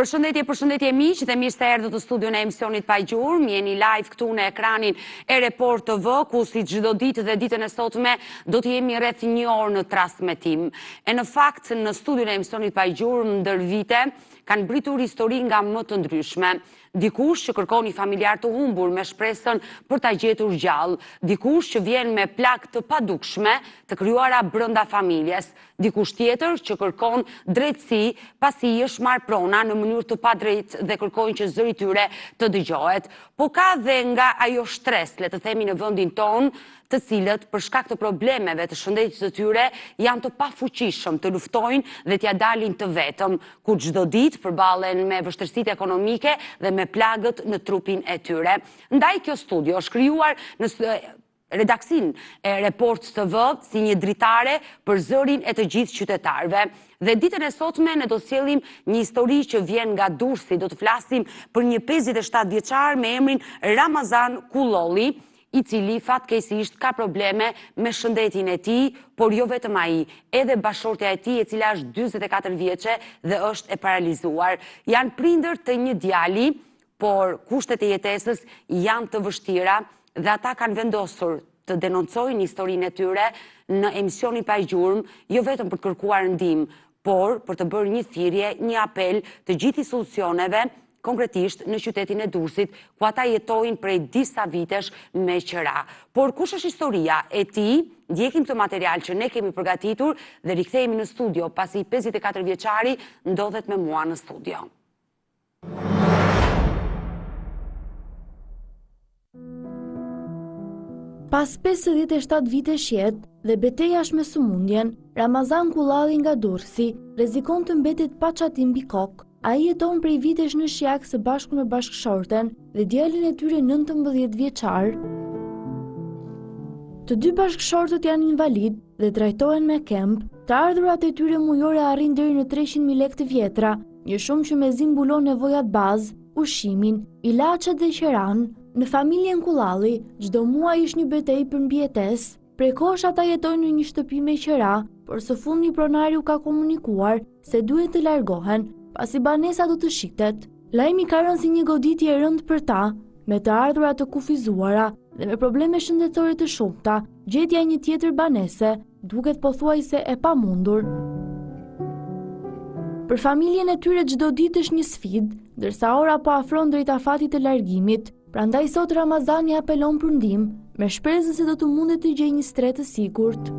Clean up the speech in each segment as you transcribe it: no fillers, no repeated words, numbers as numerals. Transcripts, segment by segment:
Përshëndetje miq, dhe mirë se erdhët në studion e emisionit Pa Gjurmë. Jeni live këtu në ekranin e Report TV, ku si çdo ditë dhe ditën e sotme do të jemi rreth 1 orë në transmetim. E në fakt në studion e emisionit Pa Gjurmë ndër vite kanë britur histori nga më të ndryshme. Dikush që kërkon një familjar të humbur me shpresën për ta gjetur gjallë, dikush që vjen me plagë të padukshme të krijuara brenda familjes, dikush tjetër që kërkon drejtësi pasi i është marrë prona në mënyrë të padrejtë dhe kërkojnë që zëri i tyre të dëgjohet. Po ka dhe nga ajo stres, le të themi, në vendin tonë, të cilët për shkak të problemeve të shëndetit të tyre janë të pafuqishëm të luftojnë dhe t'ja dalin të vetëm, ku çdo ditë përballen me vështirësitë ekonomike dhe me plagët në trupin e tyre. Ndaj kjo studio është krijuar në redaksin e Report TV si një dritare për zërin e të gjithë qytetarëve. Dhe ditën e sotme ne do sjellim një histori që vjen nga Durrësi. Do të flasim për një 57 vjeçar me emrin Ramazan Kullolli, i cili fatkeqësisht ka probleme me shëndetin e tij, por jo vetëm ai, edhe bashortja e tij, e cila është 44 vjeçe dhe është e paralizuar. Janë prindër të një djali, por kushtet e jetesës janë të vështira dhe ata kanë vendosur të denoncojnë historinë e tyre në emisionin Pa Gjurmë, jo vetëm për të kërkuar ndihmë, por për të bërë një thirrje, një apel të gjithë solucioneve konkretisht në qytetin e Durrësit, ku ata jetojnë prej disa vitesh me qëra. Por kush është historia e tij? Ndjekim këtë material që ne kemi përgatitur dhe rikthehemi në studio pasi 54 vjeçari ndodhet me mua në studio. Pas 57 vitesh jetë dhe betejës me sëmundjen, Ramazan Kullolli nga Durrësi rrezikon të mbetet pa çatim mbi kokë. Ai jeton prej vitesh në Shijak së bashku me bashkëshorten dhe djalin e tyre 19 vjeçar. Të dy bashkëshortët janë invalid dhe trajtohen me kemp. Të ardhurat e tyre mujore arrin deri në 300.000 lekë të vjetra, një shumë që mezi mbulon nevojat bazë, ushqimin, ilaçet dhe qeran. Në familjen Kullolli, çdo muaj është një betejë për mbijetesë. Prej kohësh ata jetojnë në një shtëpi me qera, por së fundmi pronari u ka komunikuar se duhet të largohen, pasi banesa do të shiktet. Lajmi ka rënë si një goditje e rëndë për ta, me të ardhurat të kufizuara dhe me probleme shëndetësore të shumta, gjetja e një tjetër banese duket pothuajse e pamundur. Për familjen e tyre çdo ditë është një sfidë, ndërsa ora po afron drejt afatit të largimit. Prandaj sot Ramazani apelon për ndihmë, me shpresën se do të mundet të gjejë një stret të sigurt.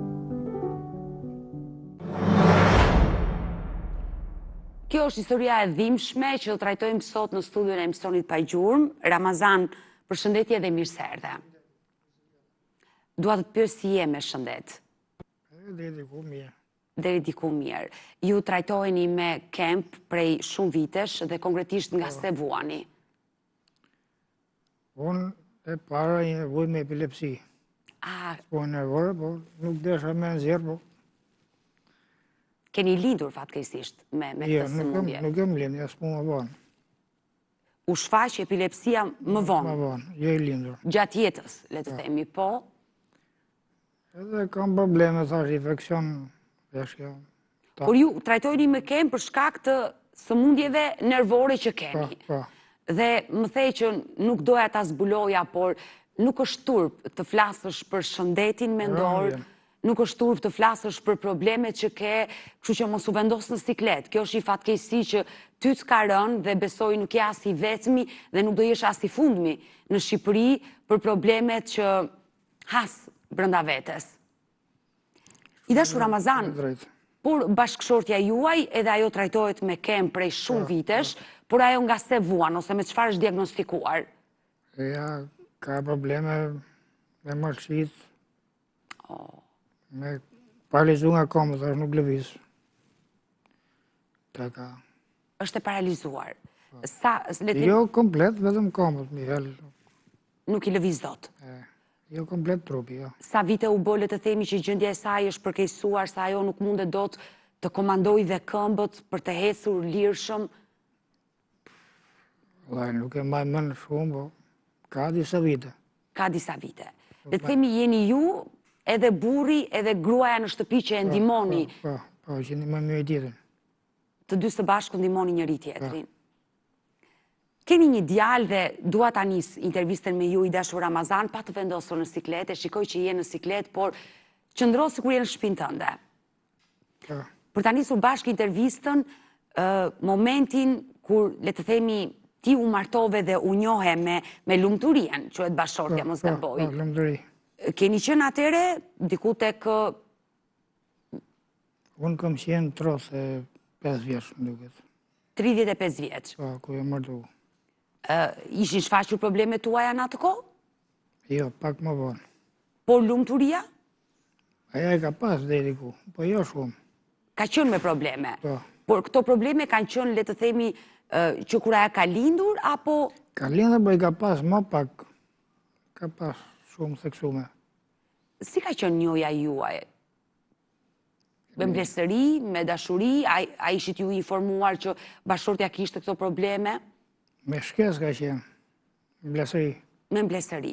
Kjo është historia e dhimbshme që do trajtojmë sot në studion e emisionit Pa Gjurmë. Ramazan, përshëndetje dhe mirë se erdhe. Dua të të pyes si je me shëndet? Deri diku mirë. Ju trajtoheni me kemp prej shumë vitesh dhe konkretisht nga se vuani? Unë e para një vuj me epilepsi. Po nervore, po nuk desha me nxjerr, po. Keni lindur fatkeqësisht me këtë sëmundje? Nuk jam lindur, as më vonë. U shfaq epilepsia më vonë? Më vonë, jo e lindur. Gjatë jetës, le të themi, po? Edhe kam probleme, thash, infeksion, veshja. Por ju trajtojni me kemp për shkak të sëmundjeve nervore që keni. Po. Dhe më thej që nuk doja ta zbuloja, por nuk është turp të flasësh për shëndetin mendor, nuk është turp të flasësh për problemet që ke, kështu që mos u vendos në siklet. Kjo është i fatkeqësi që ty të ka rënë dhe besoj nuk je as i vetmi dhe nuk do jesh as i fundmi në Shqipëri për problemet që has brenda vetes. I dashur Ramazan, por bashkëshortja juaj edhe ajo trajtohet me kemp prej shumë vitesh, por ajo nga se vuan, ose me çfarë është diagnostikuar? Ja, ka probleme me malëqit, me paralizu nga komët, është nuk lëviz. Është e paralizuar? Jo komplet, vetëm komët, Mihel. Nuk i lëviz dot? Jo komplet trupi, jo. Sa vite u bë, le të themi, që gjendja e saj është përkeqësuar, sa ajo nuk mundet dot të komandoj dhe këmbët për të hecur lirshëm? Nuk e mbaj mend shumë, po ka disa vite. Ka disa vite. Le të themi, jeni ju, edhe burri, edhe gruaja në shtëpi që e ndihmoni. Po, që ndihmojmë njëri tjetrin. Të dy së bashku ndihmoni njëri tjetrin. Keni një djalë dhe dua ta nis intervistën me ju, i dashur Ramazan, pa të vendosur në sikletë, shikoj që je në sikletë, por qëndro sikur je në shtëpinë tënde. Për ta nisur bashkë intervistën, momentin kur, le të themi, ti u martove dhe u njohe me lumturien, quhet bashortja, mos gaboj. Lumturi. Keni qenë atyre diku tek... Unë kam qenë 35 vjeç, më duket. 35 vjeç. Po, ku jam martu. Ishin shfaqur problemet tuaja në atë kohë? Jo, pak më vonë. Por lumturia? Aja e ka pas deri ku, po jo shumë. Ka qenë me probleme? Po. Por këto probleme kanë qenë, le të themi, që kur aja ka lindur, apo... Ka lindur, po i ka pas më pak. Ka pas shumë theksume. Si ka qenë njoja juaj? Me mblesëri, me dashuri, a ishit ju informuar që bashortja kishte këto probleme? Me shkes ka qenë, mblesëri. Me mblesëri.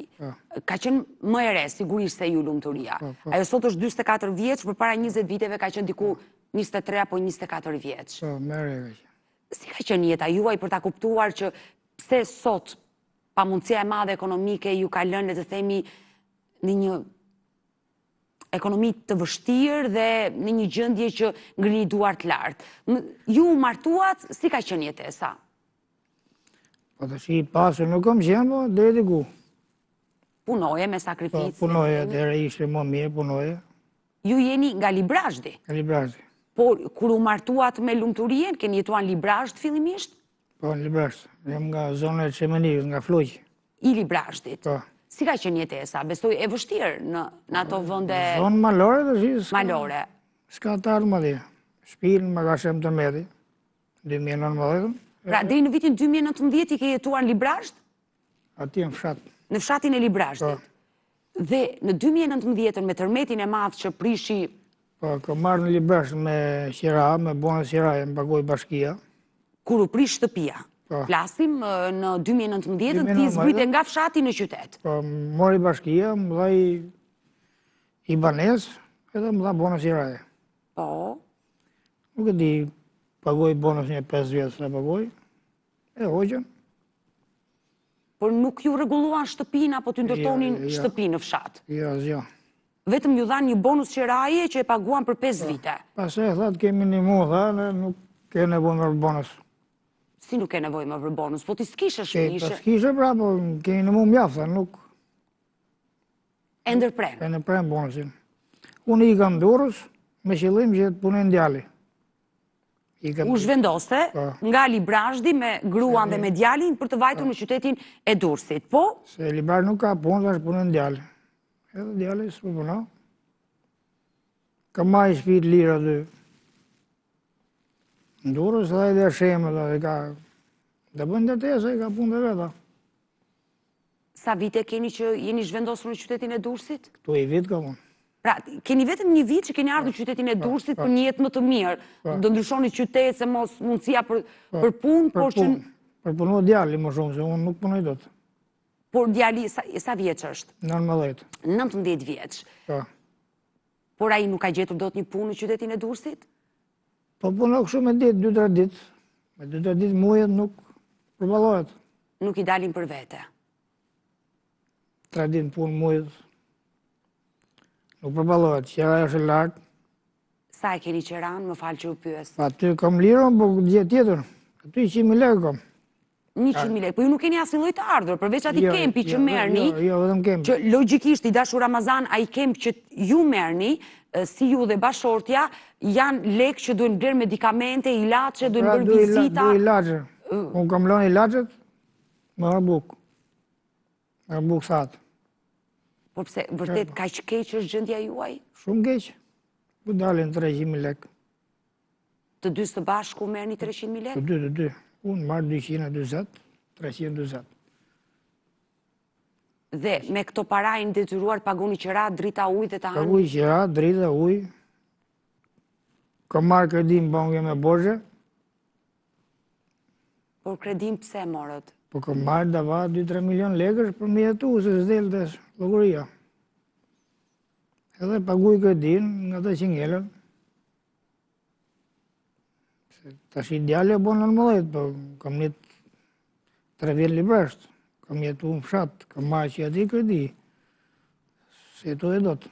Ka qenë më e re, sigurisht se ju lumturia. Ajo sot është 24 vjeç, për para 20 viteve ka qenë diku 23 apo 24 vjeç. Po, më e re ka qenë. Si ka qenë jeta juaj për ta kuptuar që pse sot pamundësia e madhe ekonomike ju ka lënë, le të themi, në një ekonomi të vështirë dhe në një gjendje që ngrini duart lart. Ju martuat, si ka qenë jetesa? Po të që i pasur nuk kam qenë, po deri ku. Punoje me sakrificë? Po, punoje, dhere ishte më mirë, punoje. Ju jeni nga Librazhdi? Nga Librazhdi. Por, kur u martuat me lumturien, keni jetuar në Librazhd fillimisht? Po, në Librazhd. Jem nga zona e Çemenirës, nga Fluq. I Librazhdit? Po. Si ka qenë jetesa? Besoj e vështirë në ato vënde... Zonë malore të shi. Malore. Ska të arë më dhe. Shpilën më ka shem të medi. 2019. Pra, dhe në vitin 2019 i ke jetuar në Librazhd? Ati në fshat. Në fshatin e Librazhdit. Dhe në 2019 me tërmetin e madh që prishi... Po, kam marrë në Librazhd me qira, me bonës qira, e më pagoj bashkia. Kur u prish shtëpia. Flasim në 2019 ti zbrite nga fshati në qytet. Po, mori bashkia, më dhaj i banes, edhe më dha bonës qira. Po? Nuk e di, pagoj bonës një 5 vjetës në pagoj, e hoqën. Por nuk ju rregulluan shtëpinë apo t'ju ndërtonin shtëpinë në fshat? Jo, zjo. Vetëm ju dhanë një bonus qiraje që e paguan për 5 vite? Pas e thatë kemi një mu, nuk ke nevoj më për bonus. Si nuk ke nevoj më për bonus? Po ti s'kishe shmishe? Po s'kishe pra, po kemi një mu mjafta, nuk... E ndërpren? E ndërpren bonusin. Unë i kam Durrës, me qëllim që të punë djali. U zhvendose nga Librazhdi me gruan dhe me djalin për të vajtur në qytetin e Durrësit, po? Se Librazhdi nuk ka punë, dhe është punë djali. Edhe djali s'po puno. Ka maj shpit lira dhe në Durrës, dhe edhe shemë dhe ka... Dhe bënë ndërtesa, i ka punë dhe veta. Sa vite keni që jeni zhvendosur në qytetin e Durrësit? Këtu i vit ka punë. Pra, keni vetëm një vit që keni ardhur në qytetin e Durrësit për një jetë më të mirë. Do ndryshoni qytet se mos mundësia për punë, por që... Për punu djali më shumë, se unë nuk punoj dot. Por djali, sa vjeç është? 19. 19 vjeç. Po. Por ai nuk ka gjetur dot një punë në qytetin e Durrësit? Po puno kështu me ditë, 2-3 ditë. Me 2-3 ditë mujet nuk përballohet. Nuk i dalin për vete? 3 ditë punë mujet. Nuk përballohet, qera është e lartë. Sa e keni qeran, më falë që u pyes? Aty kam lirën, po gjithë tjetër. Aty 100.000 lekë kam. 100.000 lekë, po ju nuk keni asnjë lloj të ardhur, përveç atij kempi që merrni. Jo, vetëm kempi. Që logjikisht i dashur Ramazan, ai kemp që ju merrni, si ju dhe bashortja, janë lekë që duhen blerë medikamente, ilaçe, duhen bërë vizita. Du ilaçe. Unë kam lënë ilaçet me arbuk. Me arbuk thatë. Por pse, vërtet, kaq keq është gjendja juaj? Shumë keq. Bu dalin 300.000 lekë. Të dy së bashku merrni 300.000 lekë? Të dy. Unë marrë 220, 320. Dhe me këto para i detyruar pagoni qira, drita, ujë dhe të hanë? Pagoj qira, drita, ujë. Kam marrë kredim banke me borxhe. Por kredim pse morët? Po kam marrë dava 2-3 milion lekësh për me jetu, se s'del të llogaria. Edhe paguaj kredin nga të që ngellën. Tash i djale e bon 19, po kam një 3 vjet libresht, kam jetu në fshat, kam marrë që ati kredi, se jetu e dot.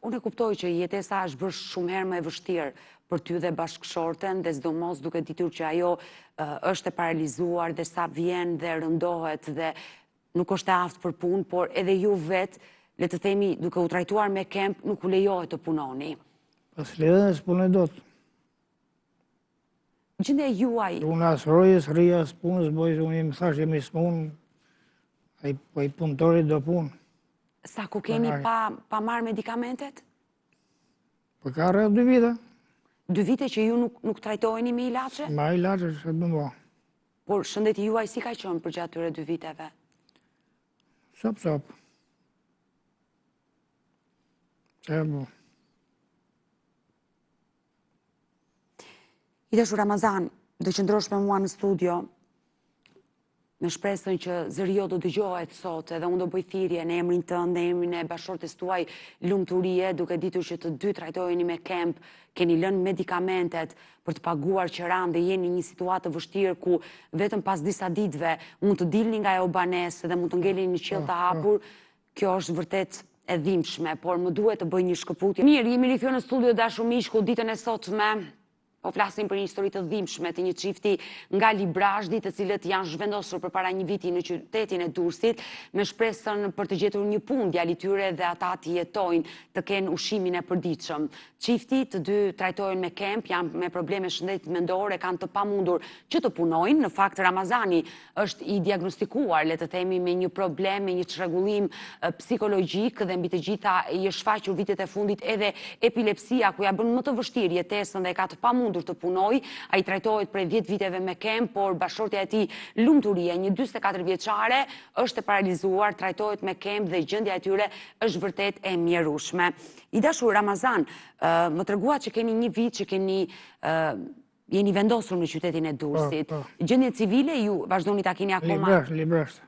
Unë e kuptoj që jetesa është bërë shumë herë më e vështirë për ty dhe bashkëshorten, dhe sidomos duke ditur që ajo është e paralizuar dhe sa vjen dhe rëndohet dhe nuk është e aftë për punë, por edhe ju vetë, le të themi, duke u trajtuar me kemp, nuk u lejohet të punoni. Pas ledhe së punoj dot. Gjendja juaj... Unë asë rojës, rria së punës, bojës, unë më thash jemi së punë, a i punëtorit do punë. Sa ku keni pa marrë medikamentet? Për ka rrë 2 vite. 2 vite që ju nuk trajtojeni me ilaçe? Ma ilaçe që të më. Por shëndeti juaj si ka qenë për gjatë tyre 2 viteve? Sop. Që e bu. I dashur Ramazan, do qëndrosh me mua në studio, me shpresën që zëri jo do dëgjohet sot, edhe unë do bëj thirrje në emrin tënd, në emrin e bashkëshortes tuaj lumturie, duke ditur që të dy trajtoheni me kemp, keni lënë medikamentet për të paguar qëran dhe jeni në një situatë të vështirë ku vetëm pas disa ditëve mund të dilni nga ajo banesë dhe mund të ngeleni në qiell të hapur. Kjo është vërtet e dhimbshme, por më duhet të bëj një shkëputje. Mirë, jemi rikthyer në studio dashur miq, ku ditën e sotme po flasim për një histori të dhimbshme të një çifti nga Librazhdi, të cilët janë zhvendosur përpara një viti në qytetin e Durrësit me shpresën për të gjetur një punë djalit i tyre dhe ata të jetojnë, të kenë ushqimin e përditshëm. Çifti të dy trajtohen me kemp, janë me probleme shëndet mendore, kanë të pamundur që të punojnë. Në fakt Ramazani është i diagnostikuar, le të themi, me një problem, me një çrregullim psikologjik dhe mbi të gjitha i është shfaqur vitet e fundit edhe epilepsia, ku ja bën më të vështirë jetesën dhe ka të pamundur të punoj. Ai trajtohet prej 10 viteve me kemp, por bashkëshortja e tij lumturie, një 44 vjeçare, është e paralizuar, trajtohet me kemp dhe gjendja e tyre është vërtet e mjerueshme. I dashur Ramazan, më treguat që keni një vit që jeni vendosur në qytetin e Durrësit. Gjendje civile ju vazhdoni ta keni akoma? Librazhdi.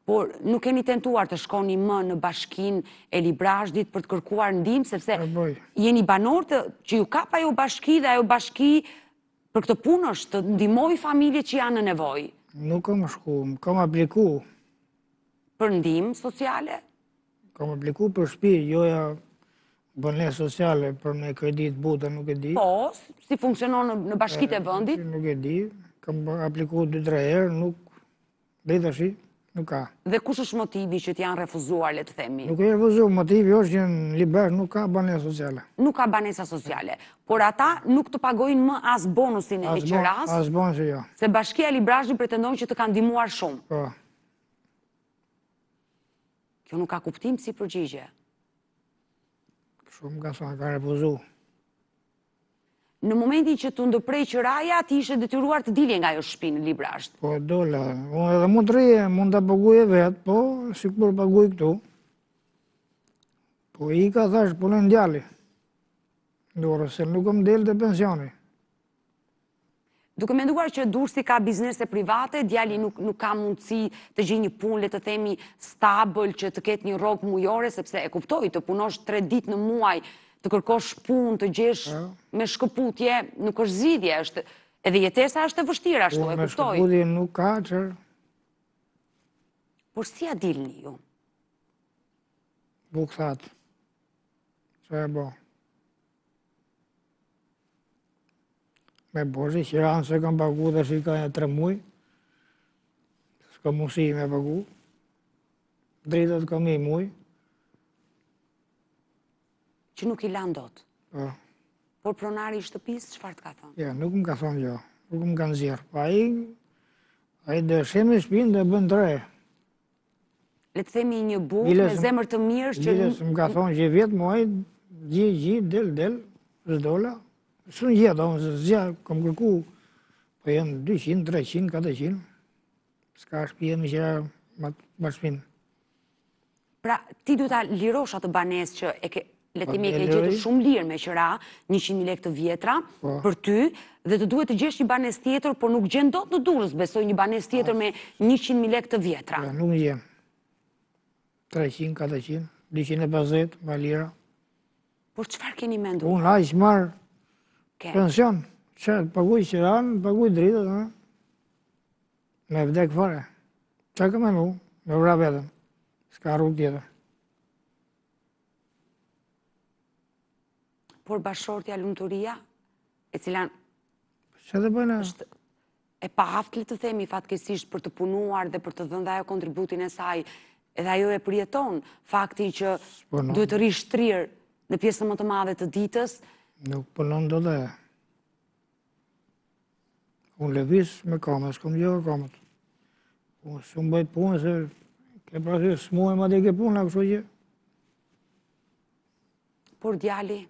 Por nuk keni tentuar të shkoni më në bashkinë e Librazhdit për të kërkuar ndihmë, sepse jeni banor që ju kap ajo bashki dhe ajo bashki për këtë punë është të ndihmoj familjet që janë në nevojë. Nuk kam shku, kam apliku. Për ndihmë sociale? Kam apliku për shtëpi, joja bëne sociale për me kredit buta, nuk e di. Po, si funksionon në bashkitë e vendit? Nuk e di, kam apliku 2-3 herë, nuk dhe tash. Nuk ka. Dhe kush është motivi që t'janë refuzuar, le të themi? Nuk e refuzuar, motivi është që në Librazhdi nuk ka banesa sociale. Nuk ka banesa sociale, por ata nuk të pagojnë më as bonusin e liqëras, as bonusin, jo. Se bashkia e Librazhdi pretendon që të kanë ndihmuar shumë. Po. Kjo nuk ka kuptim si përgjigje. Shumë ka thonë, ka refuzu. Në momentin që të ndërprej qëraja, ti ishe detyruar të dilje nga jo shtëpi në Librazhd. Po, dola. Unë edhe mund të rije, mund të paguaj vetë, po, si kur paguaj këtu. Po, i ka thash, punën djali. Dorë, se nuk më delë të pensioni. Duke menduar që Durrësi ka biznese private, djali nuk ka mundësi të gjejë një punë, le të themi, stabil, që të ketë një rrogë mujore, sepse e kuptoj, të punosh 3 ditë në muaj, të kërkosh punë, të gjesh me shkëputje, nuk është zgjidhje, është edhe jetesa është e vështirë ashtu, e kuptoj. Me shkëputje nuk ka qërë. Por si a dilni ju? Buk thatë. Që e bo. Me boshi, që ranë se kam pagu dhe shi ka 3 muj. S'ka mundësi me pagu. Dritët kam 1 muj. Që nuk i lanë dot. Por pronari i shtëpisë, çfarë të ka thënë? Ja, nuk më ka thënë jo. Nuk më kanë zjerë. Pa ai dëshemi shpinë dhe bën 3. Le të themi një burr me zemër të mirë që... Biles më ka thonë që vjetë muaj, del, zdola. Së në jetë, zja, kom kërku, po jenë 200, 300, 400. S'ka shpije me që bashkëmin. Pra, ti du ta lirosh atë banesë që le të themi e ke gjetur shumë lirë me qëra, 100.000 lekë të vjetra, për ty, dhe të duhet të gjesh një banesë tjetër, por nuk gjen dot në Durrës, besoj një banesë tjetër me 100.000 lekë të vjetra. Nuk gjen. 300, 400, 250, ma lira. Por çfarë keni menduar? Unë aq marr pension, që paguaj qëran, paguaj dritët, Me vdek fare. Qa ka me mu? Me vra vetëm. S'ka rrugë tjetër. Por bashortja lumturia, e cila Që të bëjnë? është e paaft, le të themi fatkeqësisht për të punuar dhe për të dhënë ajo kontributin e saj, edhe ajo e përjeton fakti që duhet të rishtrirë në pjesën më të madhe të ditës. Nuk punon do dhe. Unë lëviz me kamë, s'kom gjë kamët. Unë s'u bëjt punë, se ke prasë s'muaj ma dhe ke punë, kështu gjë. Por djali,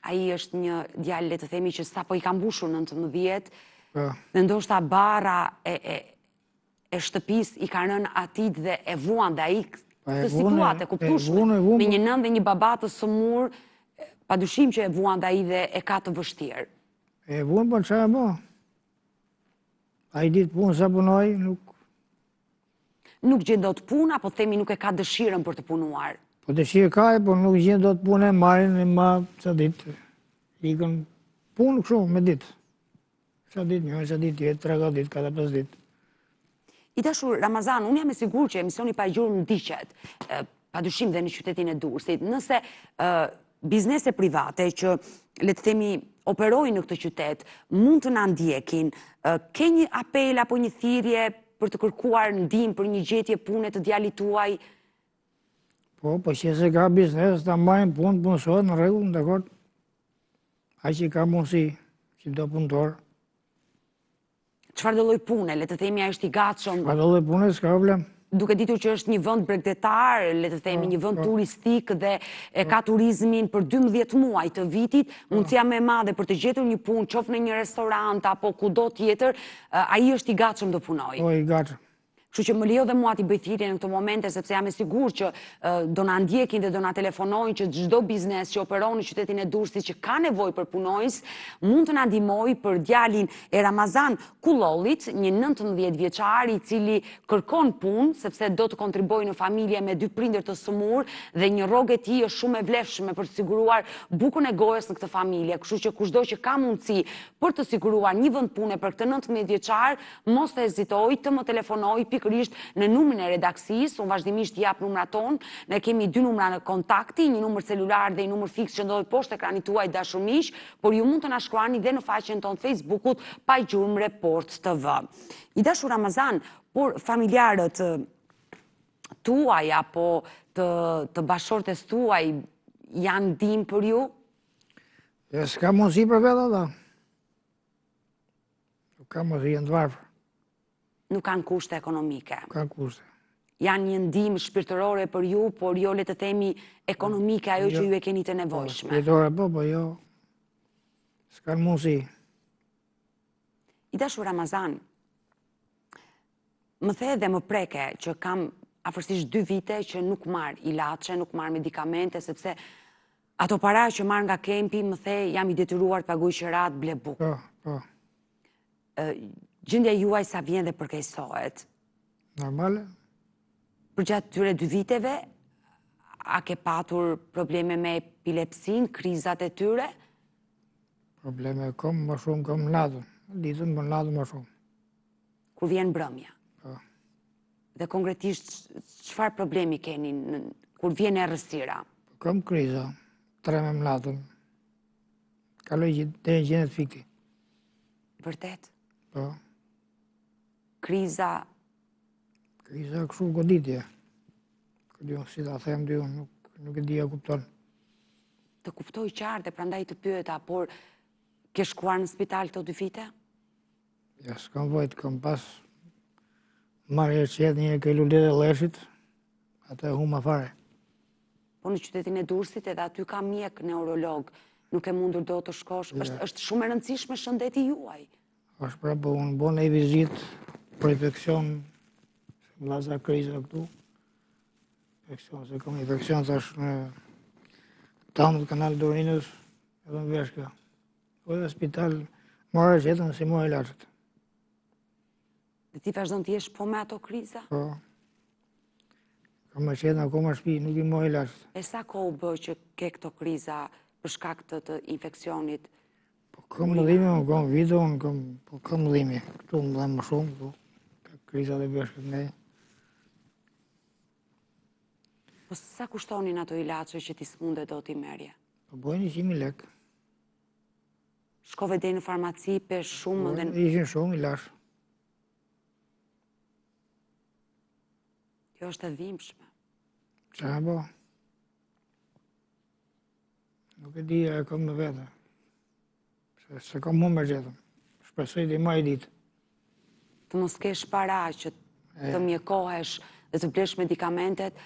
ai është një djalë, le të themi, që sapo i ka mbushur 19, dhe ndoshta bara e shtëpis i ka rënë atit dhe e vuan dhe ai këtë situatë e kuptueshme. Me një nënë dhe një baba të sëmur, padyshim që e vuan dhe ai dhe e ka të vështirë. E vuan, po çfarë bë? Ai ditë punë sa punoj, Nuk gjen dot punë, apo themi nuk e ka dëshirën për të punuar? Po dëshirë ka, po nuk gjen dot punë, marrin e ma sa ditë. Ikën punë kështu me ditë. Sa ditë, një sa ditë tjetë, 3 ditë, 4-5 ditë. I dashur Ramazan, unë jam e sigurt që emisioni Pa Gjurmë ndiqet, padyshim dhe në qytetin e Durrësit. Nëse biznese private që, le të themi, operojnë në këtë qytet, mund të na ndjekin, ke një apel apo një thirrje për të kërkuar ndihmë për një gjetje pune të djalit tuaj? Po që se ka biznes, ta marrin punë, punësohet në rregull, dakord. Ai që ka mundësi, që do punëtor. Çfarë do lloj pune, le të themi, ai është i gatshëm? Çfarë do lloj pune, s'ka problem. Duke ditur që është një vend bregdetar, le të themi, një vend turistik dhe e ka turizmin për 12 muaj të vitit, mundësia më e madhe për të gjetur një punë, qoftë në një restorant apo kudo tjetër, ai është i gatshëm të punojë. Po, i gatshëm. Kështu që më lejo dhe mua t'i bëj thirrje në këto momente, sepse jam e sigurt që do na ndjekin dhe do na telefonojnë që çdo biznes që operon në qytetin e Durrësit që ka nevojë për punojës, mund të na ndihmojë për djalin e Ramazan Kullollit, një 19 vjeçar i cili kërkon punë sepse do të kontribuojë në familje me 2 prindër të sëmur dhe një rrogë e tij është shumë e vlefshme për të siguruar bukën e gojës në këtë familje. Kështu që kushdo që ka mundësi për të siguruar një vend pune për këtë 19 vjeçar, mos të hezitojë të më telefonojë pikërisht në numrin e redaksisë. Unë vazhdimisht jap numrat tonë. Ne kemi 2 numra në kontakti, një numër celular dhe një numër fiks që ndodhet poshtë ekranit tuaj dashur miq, por ju mund të na shkruani dhe në faqen tonë Facebookut Pa Gjurmë Report TV. I dashur Ramazan, por familjarët tuaj apo të bashortes tuaj janë ndihmë për ju? Ja, s'ka mundësi për vetë ata. Nuk ka mundësi, janë të varfër. Nuk kanë kushte ekonomike. Ka kushte. Janë një ndihmë shpirtërore për ju, por jo le të themi ekonomike, ajo që ju e keni të nevojshme. Shpirtërore po jo. S'kan mundësi. I dashur Ramazan, më the dhe më preke që kam afërsisht 2 vite që nuk marr ilaçe, nuk marr medikamente, sepse ato para që marr nga kempi, më the, jam i detyruar të paguaj qerat, ble bukë. Po. Gjendja juaj sa vjen dhe përkeqësohet? Normale. Për gjatë tyre 2 viteve, a ke patur probleme me epilepsin, krizat e tyre? Probleme kom më shumë, kom natën. Ditën më natën më shumë. Kur vjen mbrëmja? Po. Dhe konkretisht, çfarë problemi keni kur vjen errësira? Kom kriza, treme më natën. Kaloj deri në gjendet fikti. Vërtet? Po. Kriza Kështu goditje. Këdion, si ta them dy unë, nuk e dija kupton. Të kuptoj qartë, prandaj të pyeta, por ke shkuar në spital këto 2 vite? Ja, s'kam vojt, kam pas marrë qetë një ke lullet e leshit, atë e huma fare. Po në qytetin e Durrësit edhe aty ka mjek neurolog, nuk e mundur do të shkosh, është shumë e rëndësishme shëndeti juaj. Është pra, po unë bo në vizit për infekcion, se më laza kriza këtu, infekcion, se kom infekcion tash në tamët kanal Dorinës, edhe në veshka. Po edhe spital, marrë qetën si mua e lashët. Dhe ti vazhdon të jesh po me ato kriza? Po. Kam e qetën akoma shpi, nuk i mua e lashët. E sa kohë bë që ke këto kriza për shkak të infekcionit? Po kam mëllime, unë kam video, unë kam mëllime. Këtu më dhe më shumë, krizat e bëshkët ne. Po sa kushtonin ato ilaçe që ti s'munde do t'i merje? Po bojnë 100.000 lek. Shkove deri në farmaci, pesh shumë dhe... Ishin shumë ilaç. Kjo është e dhimbshme. Qa bo? Nuk e di, e kom në vete. Se kom mu me gjetëm. Shpresoj dhe ma i ditë. Të mos kesh para që të mjekohesh dhe të blesh medikamentet,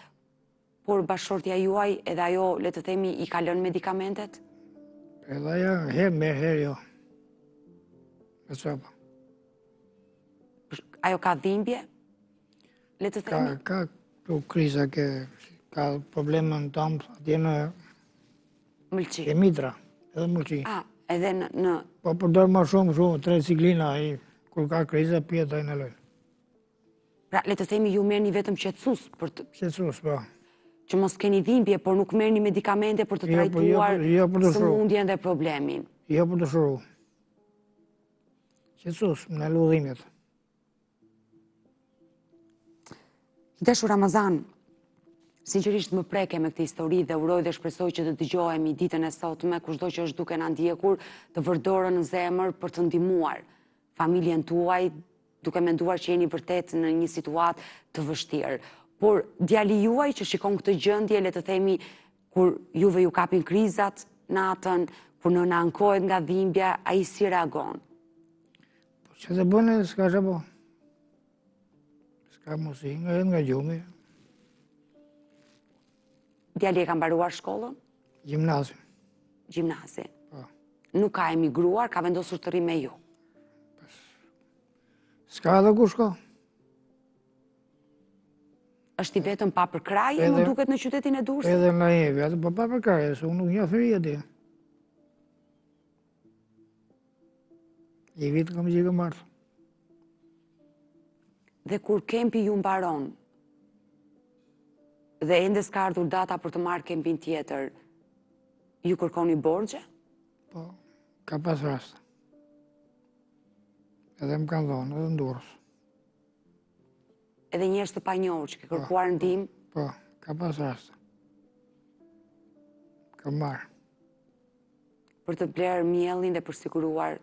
por bashkëshortja juaj edhe ajo, le të themi, i ka lënë medikamentet? Edhe ajo, herë me herë jo. E qapa. Ajo ka dhimbje? Le të themi? Ka kriza, ka probleme në tëmë, atje në Mëlqi. mitra, edhe mëlqi. Edhe në... Po përdor ma shumë, 3 ciklina, kur ka kriza, pjetaj në lojnë. Pra, le të themi, ju merrni vetëm qetësus për të... Qetësus, po. Që mos keni dhimbje, por nuk merrni medikamente për të trajtuar sëmundjen dhe problemin. Jo për të shuru. Qetësus, në ludhimet. Deshur Ramazan, sinqerisht më preke me këtë histori dhe uroj dhe shpresoj që të dëgjohemi ditën e sotme, kushdo që është duke na ndjekur, të vërdorën në zemër për të ndihmuar familjen tuaj, duke menduar që jeni vërtet në një situatë të vështirë. Por djali juaj që shikon këtë gjendje, le të themi, kur juve ju kapin krizat natën, kur nëna ankohet nga dhimbja, ai si reagon? Po që të bëne, s'ka që po. S'ka mosi, nga gjumi. Djali e ka mbaruar shkollën? Gjimnazin. Gjimnazin. Po. Nuk ka emigruar, ka vendosur të rri me ju? S'ka edhe ku shko. Është i vetëm pa përkraje, më duket në qytetin e Durrësit? Edhe nga e vetë, po pa përkraje, se unë nuk një fëri atje. I vitë kam gjikë martë. Dhe kur kempi ju mbaron, dhe ende s'ka ardhur data për të marrë kempin tjetër, ju kërkoni borxhe? Po, ka pas rast. Edhe më kanë dhonë, edhe në Durrës. Edhe njerëz të panjohur që ke kërkuar ndihmë? Po, ka pas rast. Ka marrë. Për të blerë miellin dhe për siguruar?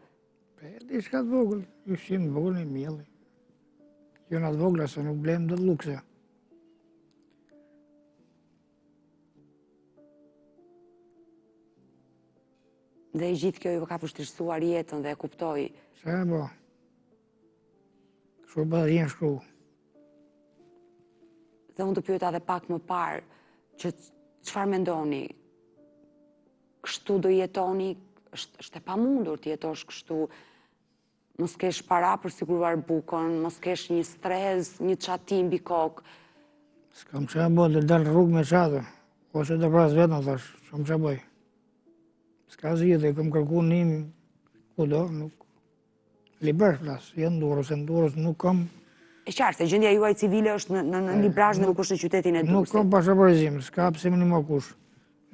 Diçka të vogël, ushqim të vogël në mielli. Jo në të vogla, se nuk blem dhe lukse. Dhe i gjithë kjo ju ka vështirësuar jetën dhe e kuptoj? Se e bo. Kështu ba dhe jenë shkru. Dhe unë të pyeta dhe pak më parë, që çfarë mendoni? Kështu do jetoni? është e pamundur të jetosh kështu? Mos kesh para për siguruar bukën, mos kesh një stres, një qatim mbi kokë. S'kam që bo të dalë rrugë me qatë, ose të pras vetë në thash, s'kam që boj. S'ka zhjetë, kam kërku njëmi, ku do, nuk. Liber plas, jenë Durrës nuk kam... E qartë, se gjendja juaj civile është në Librazh dhe nuk është në qytetin e Durrësit. Nuk kam pasaportizim, s'ka pse më një më kush.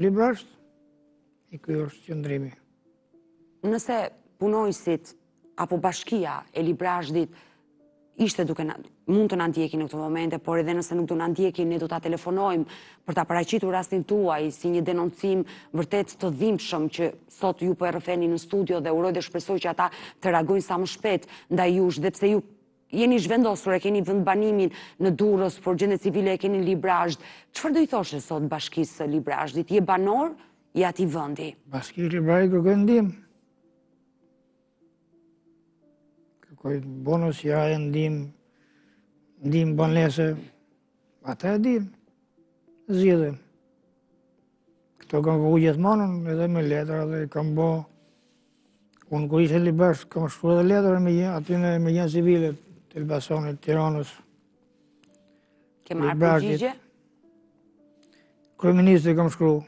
Librazh, i kjo është qëndrimi. Nëse punojësit apo bashkia e Librazhdit ishte mund të na ndjekin në këtë momente, por edhe nëse nuk do na ndjekin, ne do ta telefonojmë për ta paraqitur rastin tuaj si një denoncim vërtet të dhimbshëm që sot ju po e rrëfeni në studio dhe uroj dhe shpresoj që ata të reagojnë sa më shpejt ndaj jush, dhe pse ju jeni zhvendosur, e keni vendbanimin në Durrës, por gjendje civile e keni në Librazh. Çfarë do i thoshe sot bashkisë së Librazhdit? Je banor i atij vendi? Bashkia e Librazhit kërkoj ndihmë. Kërkoj bonus, ja e ndihmë banlese. Ata e din, zgjidhin. Këto kam kërku gjithmonën edhe me letra dhe kam bo. Unë kur ishe Librazh, kam shkruar edhe letra aty në emergjencë civile të Elbasanit, Tiranës. Ke marrë përgjigje? Kryeministri kam shkruar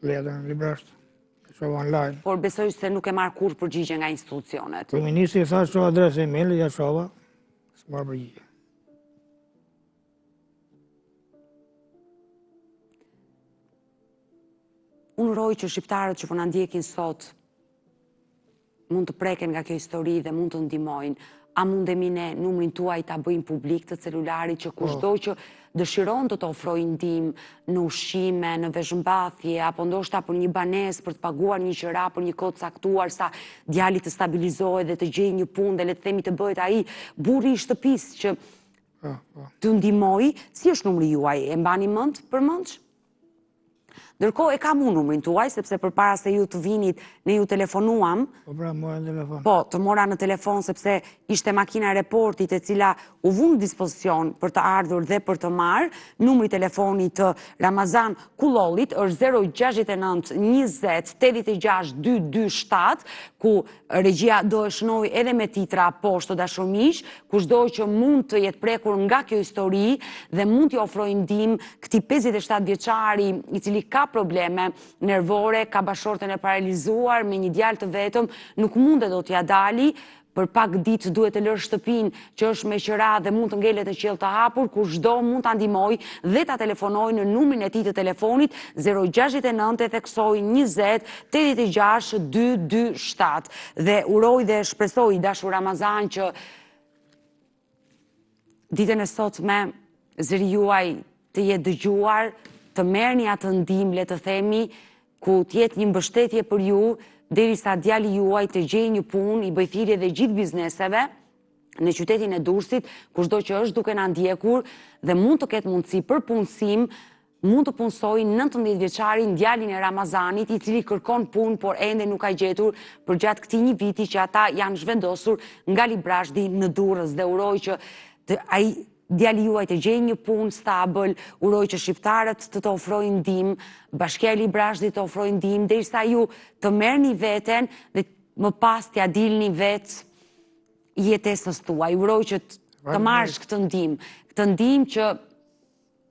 letra në Librazh. Online. Por besoj se nuk e marrë kur përgjigje nga institucionet. Kryeministri tha që adresë e-mail, ja shova, s'marrë përgjigje. Unë uroj që shqiptarët që po na ndjekin sot mund të preken nga kjo histori dhe mund të ndihmojnë. a mundemi ne numrin tuaj ta bëjmë publik të celularit që kushdo që dëshiron të ofrojë ndihmë në ushqime, në veshmbathje, apo ndoshta për një banesë, për të paguar një qira për një kohë caktuar sa djali të stabilizohet dhe të gjejë një punë dhe le të themi të bëhet ai burri i shtëpisë që të ndihmojë. Si është numri juaj? E mbani mend përmendsh? Ndërkohë e kam unë numrin tuaj, sepse përpara se ju të vinit, ne ju telefonuam. Po pra, mora në telefon. Po, të mora në telefon, sepse ishte makina e reportit e cila u vënë në dispozicion për të ardhur dhe për të marrë. Numri telefonit të Ramazan Kullollit është 069 20 86 227, ku regjia do e shënoj edhe me titra poshtë të dashur miq, kushdo që mund të jetë prekur nga kjo histori dhe mund t'i ofrojë ndihmë këtij 57 vjeçari i cili ka probleme nervore, ka bashortën e paralizuar me një djalë të vetëm, nuk mundet do t'ja dali, për pak ditë duhet të lërë shtëpinë që është me qira dhe mund të ngelet në qiell të hapur, kushdo mund ta ndihmojë dhe ta telefonojë në numrin e tij të telefonit 069 e theksoj 20 86 227. Dhe uroj dhe shpresoj dashur Ramazan që ditën e sotme zëri juaj të jetë dëgjuar, të merrni atë ndihmë, le të themi, ku të jetë një mbështetje për ju, derisa djali juaj të gjejë një punë, i bëj thirrje dhe gjithë bizneseve në qytetin e Durrësit, kushdo që është duke na ndjekur dhe mund të ketë mundësi për punësim, mund të punsojë 19 vjeçarin djalin e Ramazanit, i cili kërkon punë, por ende nuk ka gjetur përgjatë këtij një viti që ata janë zhvendosur nga Librazhdi në Durrës, dhe uroj që ai djali juaj të gjejë një punë stabil, uroj që shqiptarët të ofrojnë ndihmë, Bashkia e Librazhdit të ofrojë ndihmë, derisa ju të merrni veten dhe më pas t'ja dilni vetë jetesës tuaj. Uroj që të marrësh këtë ndihmë që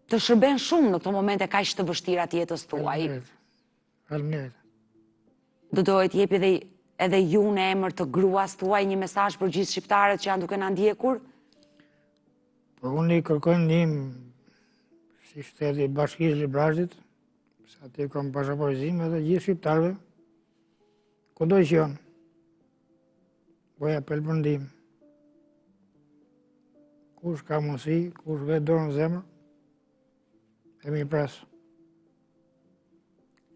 të shërben shumë në këto momente kaq të vështira të jetës tuaj. Faleminderit. Do dohet jepi edhe ju në emër të gruas tuaj një mesazh për gjithë shqiptarët që janë duke na ndjekur? Po unë i kërkoj ndihmë si shteti i Bashkisë Librazhdit, se aty kam pasaportëzim edhe gjithë shqiptarëve, kudo që janë. Bëj apel për ndihmë. Kush ka mundësi, kush vetë dorën në zemër, e mi pres.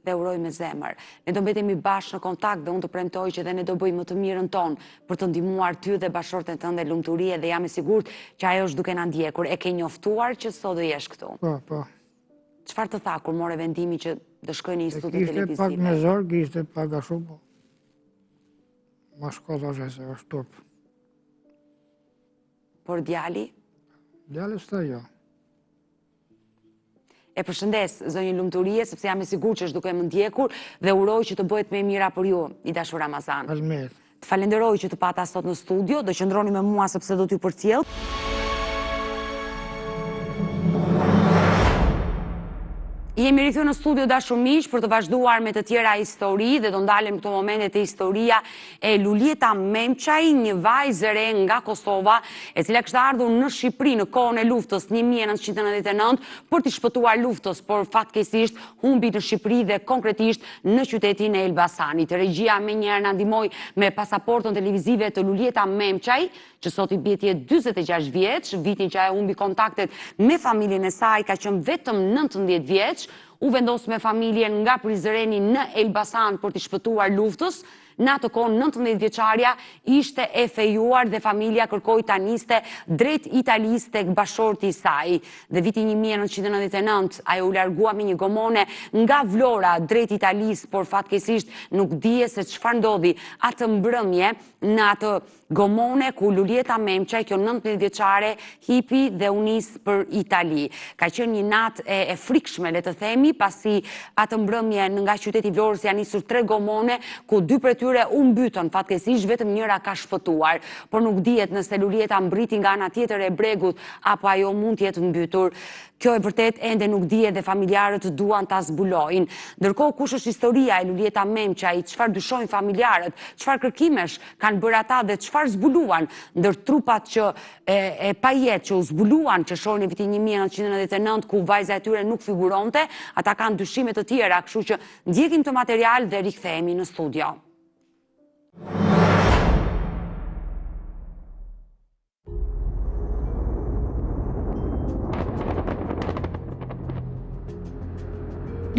Dhe uroj me zemër. Ne do mbetemi bashkë në kontakt dhe unë të premtoj që dhe ne do bëjmë më të mirën tonë për të ndihmuar ty dhe bashortën tënde lumturie, dhe jam e sigurt që ajo është duke na ndjekur. E ke njoftuar që sot do jesh këtu? Po. Çfarë të tha kur more vendimin që do shkojë në një studio televiziv? Kishte pak me zor, kishte pak a shumë, ma shkodoshe se është turp. Por djali? Djali s'ta jo. E përshëndes zonjën Lumturie, sepse jam e sigurt që është duke më ndjekur dhe uroj që të bëhet më e mira për ju, i dashur Ramazan. Faleminderit. Të falenderoj që të pata sot në studio, do qëndroni me mua sepse do t'ju përcjell. Jemi rikthyer në studio dashur miq për të vazhduar me të tjera histori dhe do ndalem këto momente te historia e Lulieta Memçaj, një vajzë e re nga Kosova, e cila kishte ardhur në Shqipëri në kohën e luftës 1999 për të shpëtuar luftës, por fatkeqësisht humbi në Shqipëri dhe konkretisht në qytetin e Elbasanit. Regjia menjëherë na ndihmoi me pasaportën televizive të Lulieta Memçaj, që sot i bie 46 vjeç, vitin që ajo humbi kontaktet me familjen e saj, ka qenë vetëm 19 vjeç, u vendos me familjen nga Prizreni në Elbasan për të shpëtuar luftës. Në atë kohë 19 vjeçaria ishte e fejuar dhe familja kërkoi ta niste drejt Italisë tek bashorti i saj. Dhe vitin 1999 ajo u largua me një gomone nga Vlora drejt Italisë, por fatkeqësisht nuk dije se çfarë ndodhi atë mbrëmje në atë gomone ku Lulieta Memçaj, kjo 19 vjeçare, hipi dhe u nis për Itali. Ka qenë një natë e frikshme, le të themi, pasi atë mbrëmje nga qyteti i Vlorës janë nisur 3 gomone ku 2 prej tyre u mbytën, fatkeqësisht vetëm njëra ka shpëtuar, por nuk dihet nëse Lulieta mbriti nga ana tjetër e bregut apo ajo mund të jetë mbytur. Kjo e vërtet ende nuk dihet dhe familjarët duan ta zbulojnë. Ndërkohë, kush është historia e Lulieta Memçaj, çfarë dyshojnë familjarët, çfarë kërkimesh kanë bërë ata dhe çfarë zbuluan ndër trupat që e pajet që u zbuluan që shohin në vitin 1999 ku vajza e tyre nuk figuronte, ata kanë dyshime të tjera, kështu që ndjekim të material dhe rikthehemi në studio.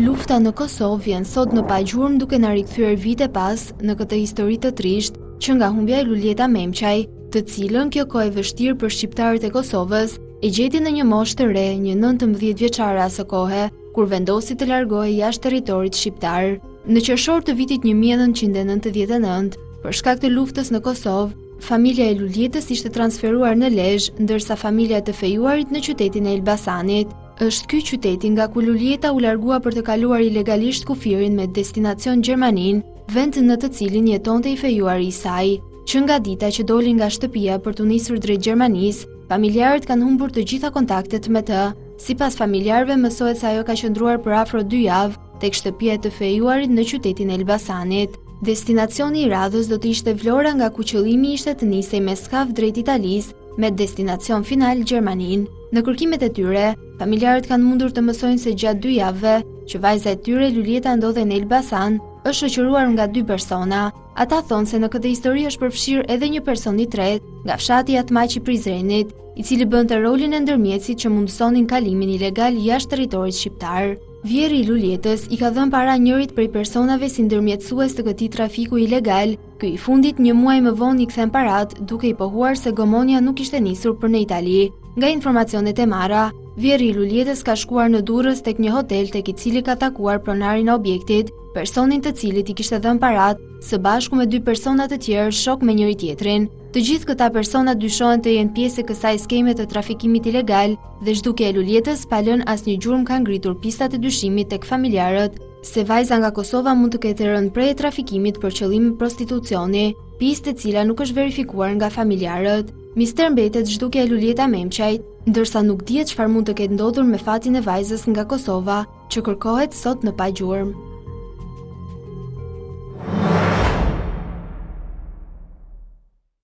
Lufta në Kosovë vjen sot në pagjurmë duke na rikthyer vite pas në këtë histori të trisht që nga humbja e Luljeta Memçaj, të cilën kjo kohë e vështirë për shqiptarët e Kosovës e gjeti në një moshë të re, një 19 vjeçare asë kohe, kur vendosi të largohej jashtë territorit shqiptar. Në qershor të vitit 1999, për shkak të luftës në Kosovë, familja e Luljetës ishte transferuar në Lezhë, ndërsa familja të fejuarit në qytetin e Elbasanit. Është ky qyteti nga ku Luljeta u largua për të kaluar ilegalisht kufirin me destinacion Gjermanin, vend në të cilin jetonte i fejuari i saj. Që nga dita që doli nga shtëpia për të nisur drejt Gjermanisë, familjarët kanë humbur të gjitha kontaktet me të. Sipas familjarëve, mësohet se ajo ka qëndruar për afro 2 javë tek shtëpia e të fejuarit në qytetin e Elbasanit. Destinacioni i radhës do të ishte Vlora, nga ku qëllimi ishte të nisej me skaf drejt Italisë, me destinacion final Gjermanin. Në kërkimet e tyre, familjarët kanë mundur të mësojnë se gjatë 2 javëve që vajza e tyre Luljeta ndodhej në Elbasan, është shoqëruar nga 2 persona. Ata thonë se në këtë histori është përfshirë edhe një person i tretë nga fshati Atmaq i Prizrenit, i cili bënte rolin e ndërmjetësit që mundësonin kalimin ilegal jashtë territorit shqiptar. Vjeri i Luljetës i ka dhënë para njërit prej personave si ndërmjetësues të këtij trafiku ilegal. Ky i fundit një muaj më vonë i kthen parat, duke i pohuar se gomonja nuk ishte nisur për në Itali. Nga informacionet e marra, vjeri i Luljetës ka shkuar në Durrës tek një hotel tek i cili ka takuar pronarin e objektit, personin të cilit i kishte dhënë parat, së bashku me 2 persona të tjerë shok me njëri tjetrin. Të gjithë këta persona dyshohen të jenë pjesë e kësaj skeme të trafikimit ilegal dhe zhdukja e Luljetës pa lënë asnjë gjurmë ka ngritur pistat e dyshimit tek familjarët se vajza nga Kosova mund të ketë rënë prej trafikimit për qëllim prostitucioni, pistë e cila nuk është verifikuar nga familjarët. Mister mbetet zhdukja e Luljeta Memçajt, ndërsa nuk dihet çfarë mund të ketë ndodhur me fatin e vajzës nga Kosova, që kërkohet sot në pagjurmë.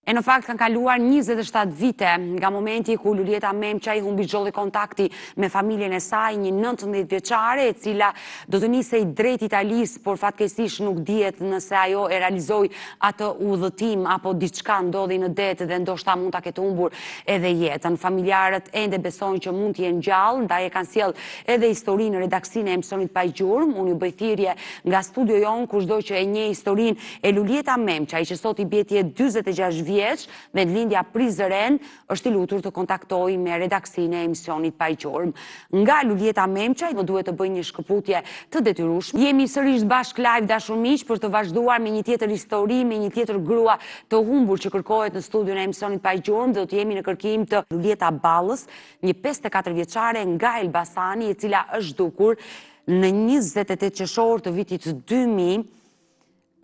E në fakt kanë kaluar 27 vite nga momenti ku Luljeta Memçaj humbi çdo kontakti me familjen e saj, një 19 vjeçare e cila do të nisej drejt Italisë, por fatkeqësisht nuk dihet nëse ajo e realizoi atë udhëtim apo diçka ndodhi në det dhe ndoshta mund ta ketë humbur edhe jetën. Familjarët ende besojnë që mund të jenë gjallë, ndaj e kanë sjell edhe historinë në redaksinë e emisionit Pa Gjurmë. Unë ju bëj thirrje nga studio jon, kushdo që e njeh historinë e Luljeta Memçaj, që sot i bie 46 vjeç dhe lindja prizren, është i lutur të kontaktoj me redaksinë e emisionit Pa Gjurmë. Nga Luljeta Memçaj më duhet të bëj një shkëputje të detyrueshme. Jemi sërish bashk live dashur miq për të vazhduar me një tjetër histori, me një tjetër grua të humbur që kërkohet në studion e emisionit Pa Gjurmë. Do të jemi në kërkim të Luljeta Ballës, një 54 vjeçare nga Elbasani, e cila është zhdukur në 28 qershor të vitit 2000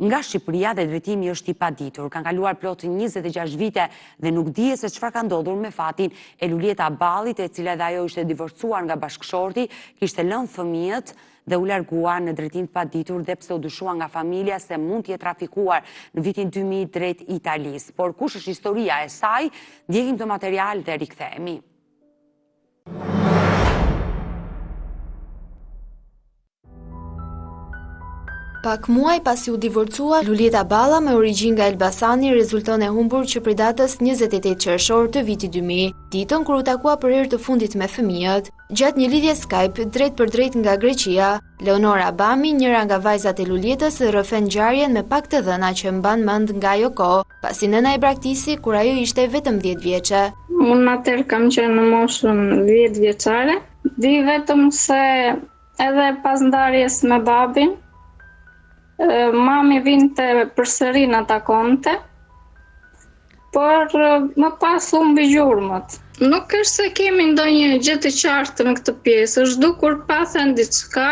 nga Shqipëria dhe drejtimi është i paditur. Kanë kaluar plot 26 vite dhe nuk dihet se çfarë ka ndodhur me fatin e Luljeta Ballit, e cila dhe ajo ishte divorcuar nga bashkëshorti, kishte lënë fëmijët dhe u larguar në drejtim të paditur dhe pse u dyshua nga familja se mund të jetë trafikuar në vitin 2000 drejt Italisë. Por kush është historia e saj? Ndjekim të material dhe rikthehemi. Pak muaj pasi u divorcua, Luljeta Balla me origjinë nga Elbasani rezulton e humbur që prej datës 28 qershor të vitit 2000, ditën kur u takua për herë të fundit me fëmijët. Gjatë një lidhje Skype drejt për drejt nga Greqia, Leonora Bami, njëra nga vajzat e Luljetës, rrëfen ngjarjen me pak të dhëna që mban mend nga ajo kohë, pasi nëna e braktisi kur ajo ishte vetëm 10 vjeçe. Unë atëherë kam qenë në moshën 10 vjeçare. Di vetëm se edhe pas ndarjes me babin, mami vinte përsëri na takonte, por më pas humbi gjurmët. Nuk është se kemi ndonjë gjë të qartë në këtë pjesë, është zhdukur pathen diçka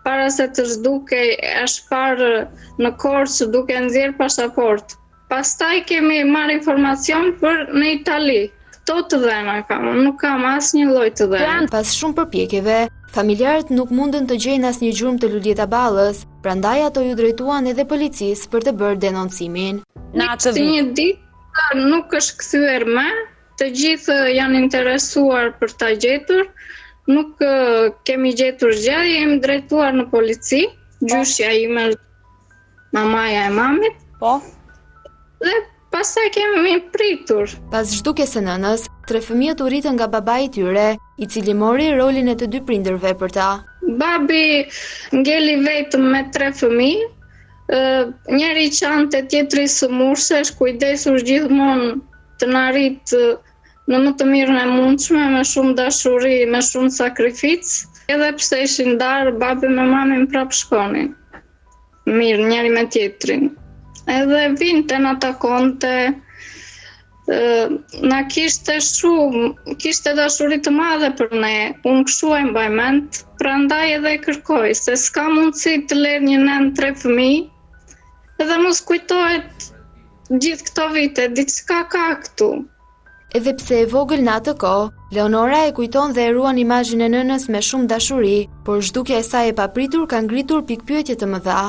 para se të zhdukej, është parë në Korçë duke nxjerr pasaport. Pastaj kemi marrë informacion për në Itali. Këto të dhëna kam, nuk kam asnjë lloj të dhëna. Pas shumë përpjekjeve, familjarët nuk mundën të gjejnë asnjë gjurmë të Luljeta Ballës, prandaj ato ju drejtuan edhe policisë për të bërë denoncimin. Në atë vit, një ditë nuk është kthyer më, të gjithë janë interesuar për ta gjetur, nuk kemi gjetur gjë, jemi drejtuar në polici, gjyshja ime, mamaja e mamit. po? Dhe Pastaj kemi pritur. Pas zhdukjes së nënës, 3 fëmijët u rritën nga babai i tyre, i cili mori rolin e të 2 prindërve për ta. Babi ngeli vetëm me 3 fëmijë, njëri qante, tjetri sëmurse, kujdesur gjithmonë të na rritë në më të mirën e mundshme, me shumë dashuri, me shumë sakrificë. Edhe pse ishin ndarë, babi me mamin prapë shkonin mirë njëri me tjetrin. Edhe vinte na takonte, na kishte dashuri të madhe për ne. Unë kështu e mbaj mend, prandaj edhe kërkoj se s'ka mundësi të lërë një nën 3 fëmijë, edhe mos kujtohet gjithë këto vite, diçka ka këtu. Edhe pse e vogël në atë kohë, Leonora e kujton dhe e ruan imazhin e nënës me shumë dashuri, por zhdukja e saj e papritur ka ngritur pikpyetje të mëdha.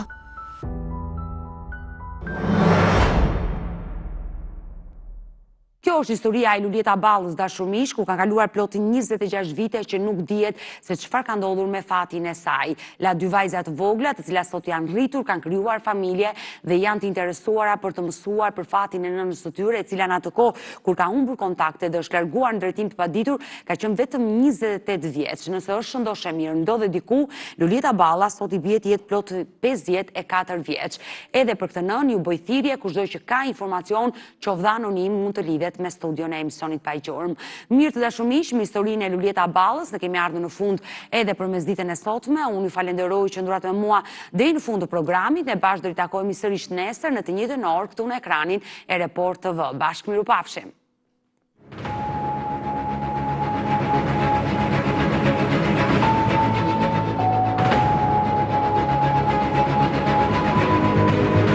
Kjo është historia e Lulieta Ballës dashurmish, ku ka kaluar plot 26 vite që nuk dihet se çfarë ka ndodhur me fatin e saj. La 2 vajza të vogla, të cilat sot janë rritur, kanë krijuar familje dhe janë të interesuara për të mësuar për fatin e nënës së tyre, e cila në atë kohë kur ka humbur kontakte dhe është larguar në drejtim të paditur, ka qenë vetëm 28 vjeç. Nëse është shëndosh e mirë, ndodhe diku, Lulieta Balla sot i bie të jetë plot 54 vjeç. Edhe për këtë nën ju bëj thirrje kushdo që ka informacion, qoftë anonim, mund të lidhet me studion e emisionit Pa Gjurmë. Mirë të dashurmish, me historinë e Lulieta Ballës, ne kemi ardhur në fund edhe për mesditën e sotme. Unë ju falenderoj që ndurat me mua deri në fund të programit. Ne bashkë do i takojmë sërish nesër në të njëjtën orë këtu në ekranin e Report TV. Bashkë mirupafshim.